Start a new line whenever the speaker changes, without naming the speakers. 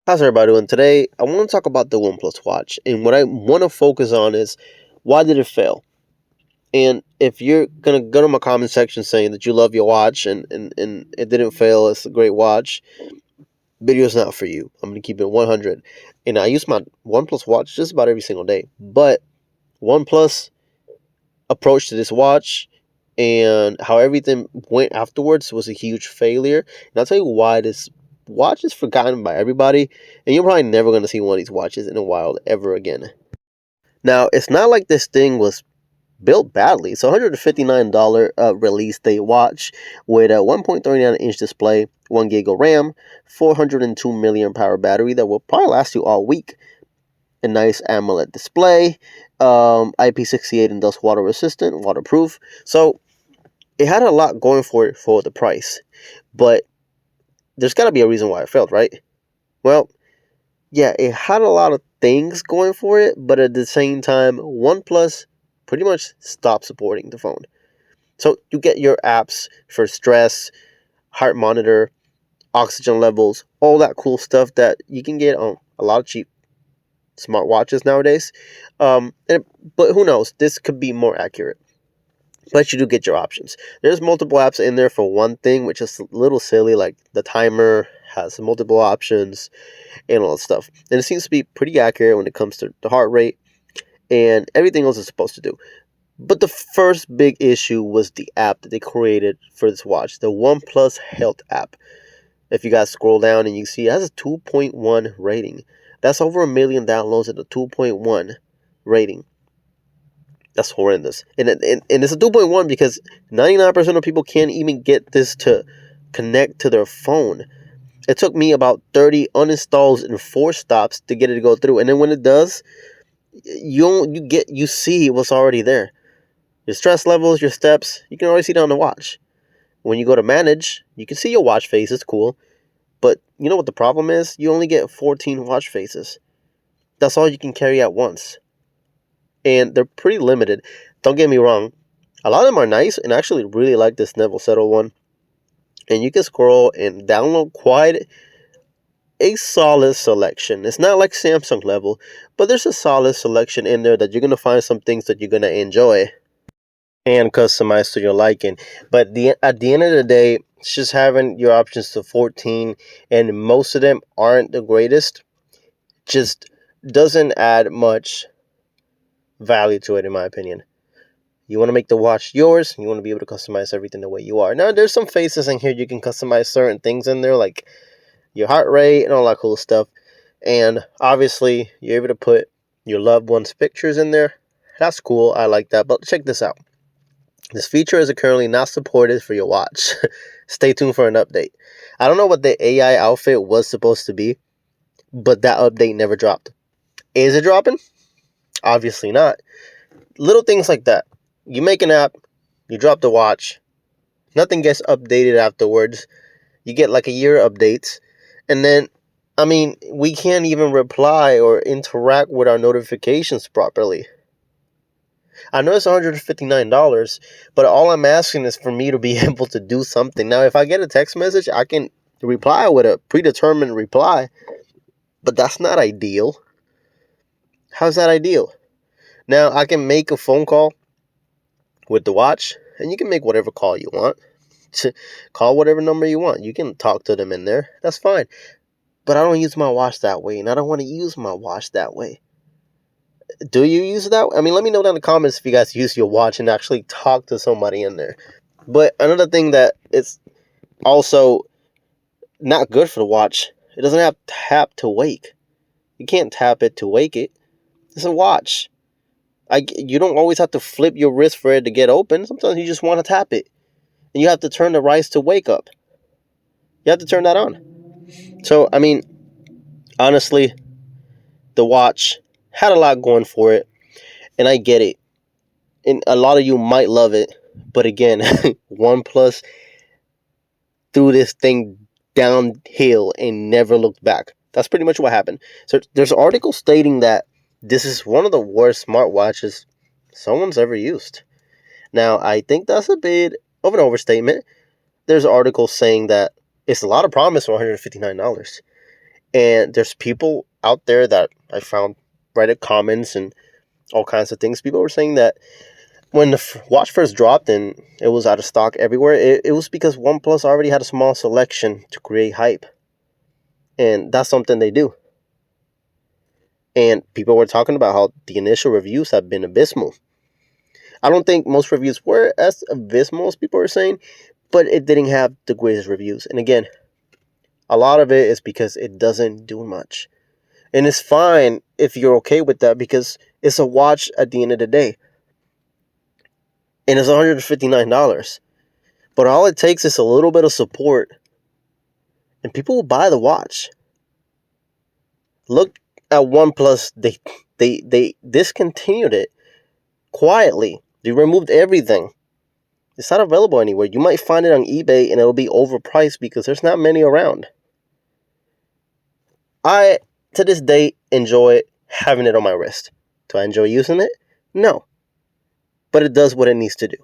How's everybody doing today? I want to talk about the OnePlus watch, and what I want to focus on is why did it fail? And if you're gonna go to my comment section saying that you love your watch and it didn't fail, it's a great watch, video's not for you. I'm gonna keep it 100, and I use my OnePlus watch just about every single day. But OnePlus approach to this watch and how everything went afterwards was a huge failure. And I'll tell you why this watch is forgotten by everybody, and you're probably never going to see one of these watches in a while ever again. Now, it's not like this thing was built badly. It's a $159 release day watch with a 1.39-inch display, 1 gig of RAM, 402 milliamp power battery that will probably last you all week, a nice AMOLED display, IP68 and dust water resistant, waterproof. So it had a lot going for it for the price, but there's got to be a reason why it failed, right? Well, yeah, it had a lot of things going for it, but at the same time, OnePlus pretty much stopped supporting the phone. So you get your apps for stress, heart monitor, oxygen levels, all that cool stuff that you can get on a lot of cheap smartwatches nowadays. But who knows? This could be more accurate. But you do get your options. There's multiple apps in there for one thing, which is a little silly, like the timer has multiple options and all that stuff. And it seems to be pretty accurate when it comes to the heart rate and everything else it's supposed to do. But the first big issue was the app that they created for this watch, the OnePlus Health app. If you guys scroll down and you see it has a 2.1 rating. That's over a million downloads at a 2.1 rating. That's horrendous. And it's a 2.1 because 99% of people can't even get this to connect to their phone. It took me about 30 uninstalls and 4 stops to get it to go through. And then when it does, you see what's already there. Your stress levels, your steps, you can already see it on the watch. When you go to manage, you can see your watch face, it's cool. But you know what the problem is? You only get 14 watch faces. That's all you can carry at once. And they're pretty limited. Don't get me wrong. A lot of them are nice, and I actually really like this Neville Settle one. And you can scroll and download quite a solid selection. It's not like Samsung level, but there's a solid selection in there that you're going to find some things that you're going to enjoy and customize to your liking. But at the end of the day, it's just having your options to 14, and most of them aren't the greatest. Just doesn't add much value to it, in my opinion. You want to make the watch yours. You want to be able to customize everything the way you are. Now, there's some faces in here you can customize certain things in there, like your heart rate and all that cool stuff. And obviously, you're able to put your loved one's pictures in there. That's cool. I like that. But check this out. This feature is currently not supported for your watch. Stay tuned for an update. I don't know what the AI outfit was supposed to be, but that update never dropped. Is it dropping? Obviously not. Little things like that. You make an app, you drop the watch, nothing gets updated afterwards. You get like a year updates, and then, I mean, we can't even reply or interact with our notifications properly. I know it's $159, but all I'm asking is for me to be able to do something. Now, if I get a text message, I can reply with a predetermined reply, but that's not ideal. How's that ideal? Now, I can make a phone call with the watch, and you can make whatever call you want. Call whatever number you want. You can talk to them in there. That's fine. But I don't use my watch that way, and I don't want to use my watch that way. Do you use that? I mean, let me know down in the comments if you guys use your watch and actually talk to somebody in there. But another thing that is also not good for the watch, it doesn't have tap to wake. You can't tap it to wake it. It's a watch. You don't always have to flip your wrist for it to get open. Sometimes you just want to tap it. And you have to turn the rise to wake up. You have to turn that on. So, I mean, honestly, the watch had a lot going for it. And I get it. And a lot of you might love it. But again, OnePlus threw this thing downhill and never looked back. That's pretty much what happened. So there's an article stating that this is one of the worst smartwatches someone's ever used. Now, I think that's a bit of an overstatement. There's an article saying that it's a lot of promise for $159. And there's people out there that I found Reddit comments and all kinds of things. People were saying that when the watch first dropped and it was out of stock everywhere, it was because OnePlus already had a small selection to create hype. And that's something they do. And people were talking about how the initial reviews have been abysmal. I don't think most reviews were as abysmal as people were saying, but it didn't have the greatest reviews. And again, a lot of it is because it doesn't do much. And it's fine if you're okay with that because it's a watch at the end of the day. And it's $159. But all it takes is a little bit of support and people will buy the watch. Look at OnePlus. They discontinued it quietly. They removed everything. It's not available anywhere. You might find it on eBay and it'll be overpriced because there's not many around. I, to this day, enjoy having it on my wrist. Do I enjoy using it? No. But it does what it needs to do.